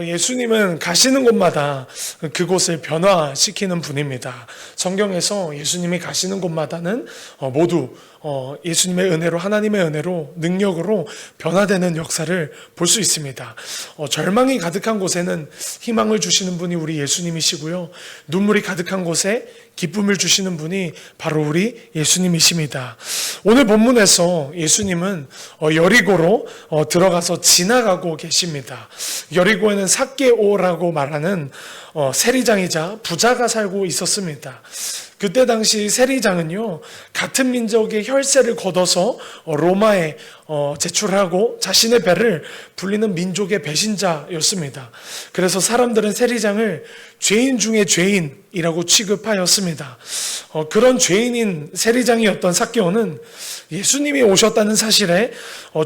예수님은 가시는 곳마다 그곳을 변화시키는 분입니다. 성경에서 예수님이 가시는 곳마다는 모두 예수님의 은혜로, 하나님의 은혜로, 능력으로 변화되는 역사를 볼 수 있습니다. 절망이 가득한 곳에는 희망을 주시는 분이 우리 예수님이시고요. 눈물이 가득한 곳에 기쁨을 주시는 분이 바로 우리 예수님이십니다. 오늘 본문에서 예수님은 여리고로 들어가서 지나가고 계십니다. 여리고에는 삭개오라고 말하는 세리장이자 부자가 살고 있었습니다. 그때 당시 세리장은요, 같은 민족의 혈세를 걷어서 로마에 제출하고 자신의 배를 불리는 민족의 배신자였습니다. 그래서 사람들은 세리장을 죄인 중에 죄인이라고 취급하였습니다. 그런 죄인인 세리장이었던 삭개오는 예수님이 오셨다는 사실에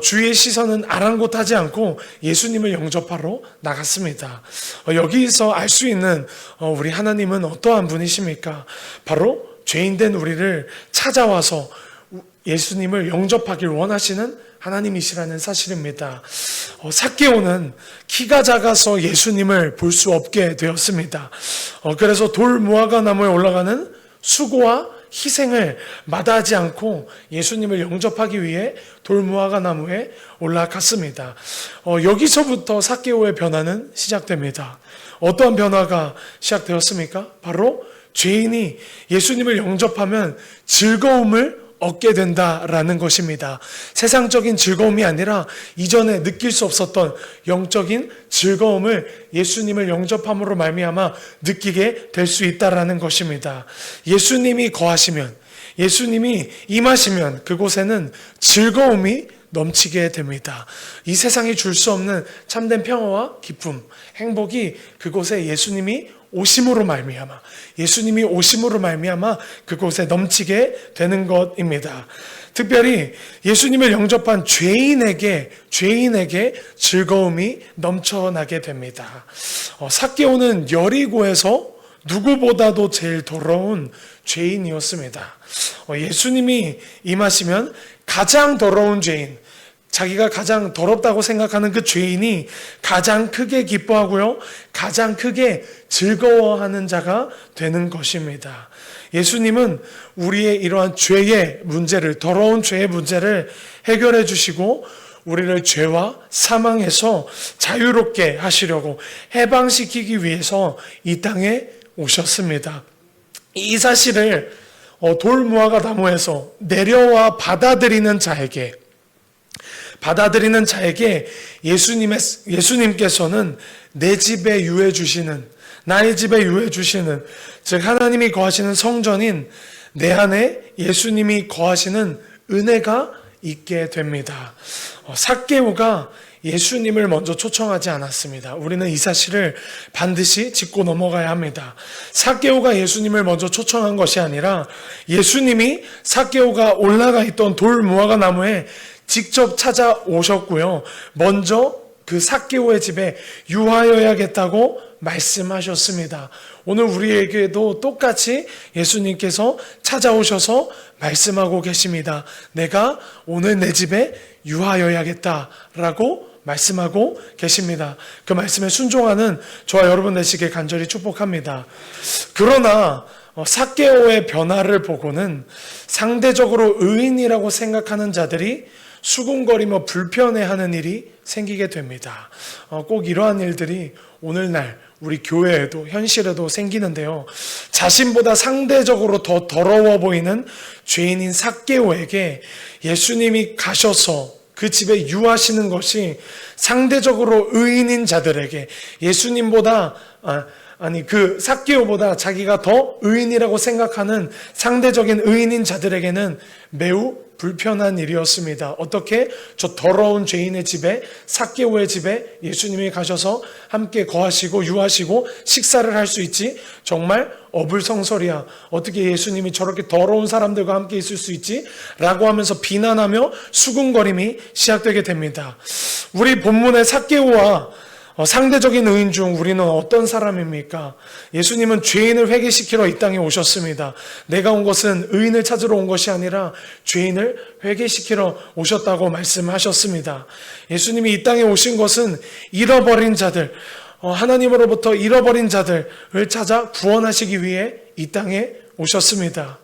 주위의 시선은 아랑곳하지 않고 예수님을 영접하러 나갔습니다. 여기서 알 수 있는 우리 하나님은 어떠한 분이십니까? 바로 죄인된 우리를 찾아와서 예수님을 영접하길 원하시는 하나님이시라는 사실입니다. 삭개오는 키가 작아서 예수님을 볼 수 없게 되었습니다. 그래서 돌 무화과 나무에 올라가는 수고와 희생을 마다하지 않고 예수님을 영접하기 위해 돌무화과 나무에 올라갔습니다. 여기서부터 삭개오의 변화는 시작됩니다. 어떠한 변화가 시작되었습니까? 바로 죄인이 예수님을 영접하면 즐거움을 얻게 된다라는 것입니다. 세상적인 즐거움이 아니라 이전에 느낄 수 없었던 영적인 즐거움을 예수님을 영접함으로 말미암아 느끼게 될 수 있다라는 것입니다. 예수님이 거하시면, 예수님이 임하시면 그곳에는 즐거움이 넘치게 됩니다. 이 세상이 줄 수 없는 참된 평화와 기쁨, 행복이 그곳에 예수님이 오심으로 말미암아, 예수님이 오심으로 말미암아 그곳에 넘치게 되는 것입니다. 특별히 예수님을 영접한 죄인에게 즐거움이 넘쳐나게 됩니다. 삭개오는 여리고에서 누구보다도 제일 더러운 죄인이었습니다. 예수님이 임하시면 가장 더러운 죄인, 자기가 가장 더럽다고 생각하는 그 죄인이 가장 크게 기뻐하고요, 가장 크게 즐거워하는 자가 되는 것입니다. 예수님은 우리의 이러한 죄의 문제를, 더러운 죄의 문제를 해결해 주시고 우리를 죄와 사망에서 자유롭게 하시려고 해방시키기 위해서 이 땅에 오셨습니다. 이 사실을 돌무화과 나무에서 내려와 받아들이는 자에게 예수님께서는 내 집에 유해 주시는, 나의 집에 유해 주시는, 즉 하나님이 거하시는 성전인 내 안에 예수님이 거하시는 은혜가 있게 됩니다. 삭개오가 예수님을 먼저 초청하지 않았습니다. 우리는 이 사실을 반드시 짚고 넘어가야 합니다. 삭개오가 예수님을 먼저 초청한 것이 아니라 예수님이 삭개오가 올라가 있던 돌 무화과 나무에 직접 찾아오셨고요, 먼저 그 삭개오의 집에 유하여야겠다고 말씀하셨습니다. 오늘 우리에게도 똑같이 예수님께서 찾아오셔서 말씀하고 계십니다. 내가 오늘 내 집에 유하여야겠다라고 말씀하고 계십니다. 그 말씀에 순종하는 저와 여러분 되시길 간절히 축복합니다. 그러나 삭개오의 변화를 보고는 상대적으로 의인이라고 생각하는 자들이 수군거리며 불편해하는 일이 생기게 됩니다. 꼭 이러한 일들이 오늘날 우리 교회에도, 현실에도 생기는데요. 자신보다 상대적으로 더 더러워 보이는 죄인인 삭개오에게 예수님이 가셔서 그 집에 유하시는 것이 상대적으로 의인인 자들에게, 예수님보다 그 삭개오보다 자기가 더 의인이라고 생각하는 상대적인 의인인 자들에게는 매우 불편한 일이었습니다. 어떻게 저 더러운 죄인의 집에, 삭개오의 집에 예수님이 가셔서 함께 거하시고 유하시고 식사를 할 수 있지? 정말 어불성설이야. 어떻게 예수님이 저렇게 더러운 사람들과 함께 있을 수 있지? 라고 하면서 비난하며 수군거림이 시작되게 됩니다. 우리 본문의 삭개오와 상대적인 의인 중 우리는 어떤 사람입니까? 예수님은 죄인을 회개시키러 이 땅에 오셨습니다. 내가 온 것은 의인을 찾으러 온 것이 아니라 죄인을 회개시키러 오셨다고 말씀하셨습니다. 예수님이 이 땅에 오신 것은 잃어버린 자들, 하나님으로부터 잃어버린 자들을 찾아 구원하시기 위해 이 땅에 오셨습니다.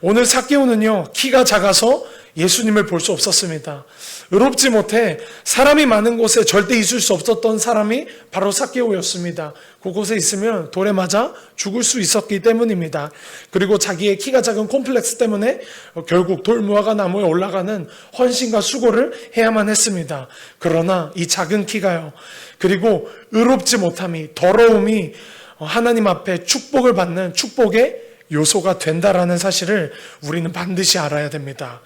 오늘 삭개오는요, 키가 작아서 예수님을 볼 수 없었습니다. 의롭지 못해 사람이 많은 곳에 절대 있을 수 없었던 사람이 바로 삭개오였습니다. 그곳에 있으면 돌에 맞아 죽을 수 있었기 때문입니다. 그리고 자기의 키가 작은 콤플렉스 때문에 결국 돌무화과 나무에 올라가는 헌신과 수고를 해야만 했습니다. 그러나 이 작은 키가요, 그리고 의롭지 못함이, 더러움이 하나님 앞에 축복을 받는 축복의 요소가 된다라는 사실을 우리는 반드시 알아야 됩니다.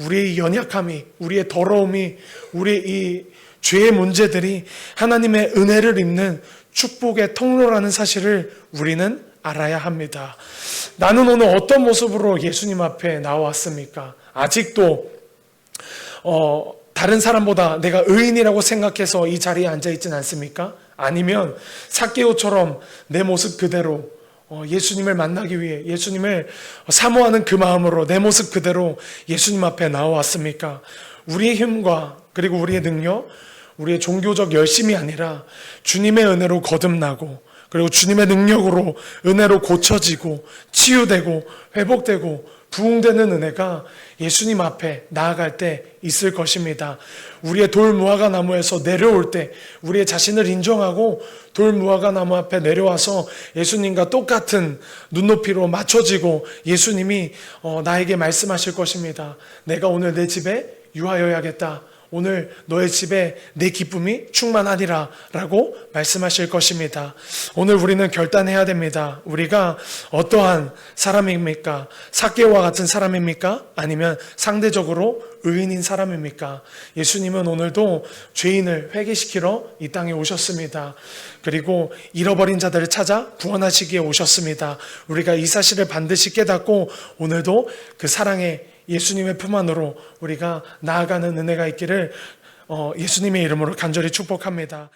우리의 연약함이, 우리의 더러움이, 우리의 이 죄의 문제들이 하나님의 은혜를 입는 축복의 통로라는 사실을 우리는 알아야 합니다. 나는 오늘 어떤 모습으로 예수님 앞에 나왔습니까? 아직도 다른 사람보다 내가 의인이라고 생각해서 이 자리에 앉아있진 않습니까? 아니면 삭개오처럼 내 모습 그대로 예수님을 만나기 위해, 예수님을 사모하는 그 마음으로 내 모습 그대로 예수님 앞에 나와왔습니까? 우리의 힘과 그리고 우리의 능력, 우리의 종교적 열심이 아니라 주님의 은혜로 거듭나고, 그리고 주님의 능력으로 은혜로 고쳐지고 치유되고 회복되고 부흥되는 은혜가 예수님 앞에 나아갈 때 있을 것입니다. 우리의 돌무화과 나무에서 내려올 때 우리의 자신을 인정하고 돌무화과 나무 앞에 내려와서 예수님과 똑같은 눈높이로 맞춰지고 예수님이 나에게 말씀하실 것입니다. 내가 오늘 내 집에 유하여야겠다. 오늘 너의 집에 내 기쁨이 충만하리라 라고 말씀하실 것입니다. 오늘 우리는 결단해야 됩니다. 우리가 어떠한 사람입니까? 삭개오와 같은 사람입니까? 아니면 상대적으로 의인인 사람입니까? 예수님은 오늘도 죄인을 회개시키러 이 땅에 오셨습니다. 그리고 잃어버린 자들을 찾아 구원하시기에 오셨습니다. 우리가 이 사실을 반드시 깨닫고 오늘도 그 사랑의 예수님의 품 안으로 우리가 나아가는 은혜가 있기를 예수님의 이름으로 간절히 축복합니다.